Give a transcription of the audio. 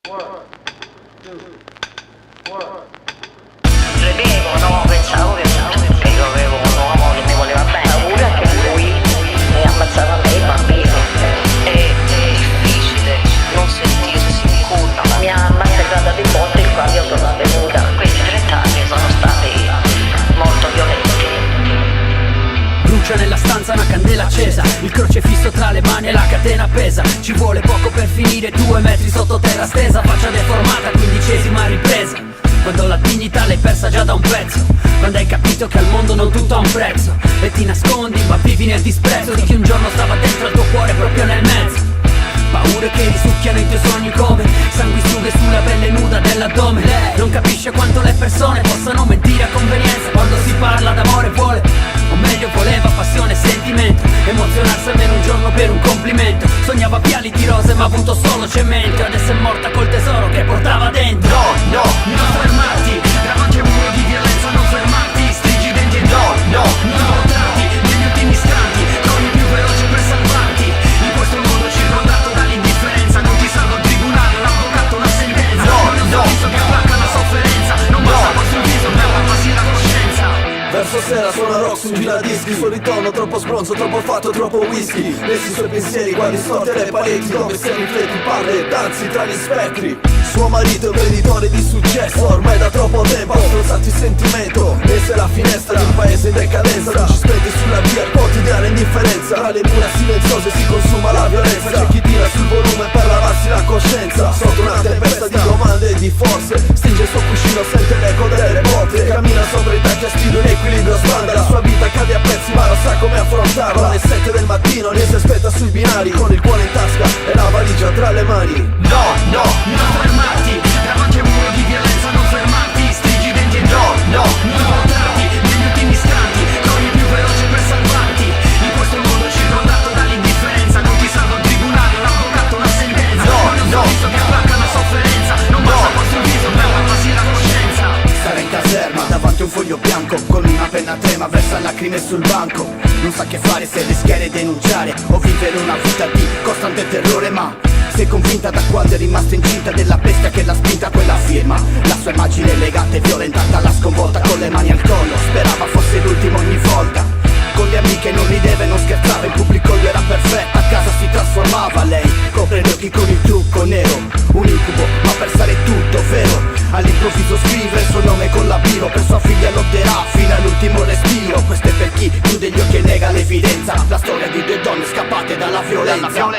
Credevo, no, pensavo che io avevo un uomo che mi voleva bene. Paura che lui mi ammazzava me i bambini. È difficile non sentirsi in colpa. Mi ha massacrata di botte quando io sono venuta. Questi 30 anni sono stati molto violenti. Brucia nella stanza una candela accesa, il crocefisso tra le mani e la catena appesa. Ci vuole poco per finire, 2 metri sottoterra stesa, faccia deformata, 15ª ripresa. Quando la dignità l'hai persa già da un pezzo, quando hai capito che al mondo non tutto ha un prezzo, e ti nascondi ma vivi nel disprezzo di chi un giorno stava dentro al tuo cuore proprio nel mezzo. Paure che risucchiano i tuoi sogni come sanguisughe sulla pelle nuda dell'addome. Lei non capisce quanto le persone possano mentire a convenienza quando si parla d'amore. Vuole, o meglio voleva, passione e sentimento, emozionarsi almeno un giorno per un complimento. Sognava piali di rose ma ha avuto solo cemento, adesso è morta col tesoro che portava dentro. No, non fermarti davanti a un muro di violenza, non fermarti, stringi i denti e non voltarti negli ultimi istanti, corri più veloce per salvarti. In questo mondo circondato dall'indifferenza non ti salva il tribunale, l'avvocato, una sentenza. Non è un sorriso che applacca la sofferenza, non basta poi sul viso per lavarsi la coscienza. Verso sera suona rock su un giradischi, suo ritorno troppo sbronzo, troppo fatto, troppo whisky. Messi i suoi pensieri, guardi storti alle pareti, dove se rifletti parla e danzi tra gli spettri. Suo marito è imprenditore di successo, ormai da troppo tempo ha strozzato il sentimento. Essa è la finestra di un paese in decadenza, luci spenti sulla via, il quotidiana indifferenza. Tra le mura silenziose si consuma la violenza, c'è chi tira sul volume per lavarsi la coscienza. Sotto una tempesta di domande e di forze, stringe il suo cuscino, sente l'eco delle botte. Cammina sopra i tacchi a spiro, in equilibrio sbanda. La sua vita cade a pezzi ma non sa come affrontarla. Alle 7 del mattino lei si aspetta sui binari, con il cuore in tasca e la valigia tra le mani. Non fermarti davanti a un muro di violenza, non fermarti, stringi i denti e non voltarti negli ultimi istanti, corri più veloce per salvarti. In questo mondo circondato dall'indifferenza non ti salva il tribunale, l'avvocato, una sentenza. Non è un sorriso che applacca la sofferenza, non basta poi sul viso per lavarsi la coscienza. Stare in caserma davanti a un foglio bianco, con una penna trema versa lacrime sul banco. Non sa che fare, se rischiare e denunciare o vivere una vita di costante terrore. Ma sei convinta da quando è rimasta incinta della bestia che l'ha spinta, quella firma. La sua immagine legata e violentata l'ha sconvolta con le mani al collo, sperava fosse l'ultimo ogni volta. Con le amiche non rideva e non scherzava, in pubblico lui era perfetta, a casa si trasformava. Lei copre gli occhi con il trucco nero, un incubo ma per stare tutto vero. All'improvviso scrive il suo nome con la biro, per sua figlia lotterà fino all'ultimo respiro. Questo è per chi chiude gli occhi e nega l'evidenza, la storia di 2 donne scappate dalla violenza.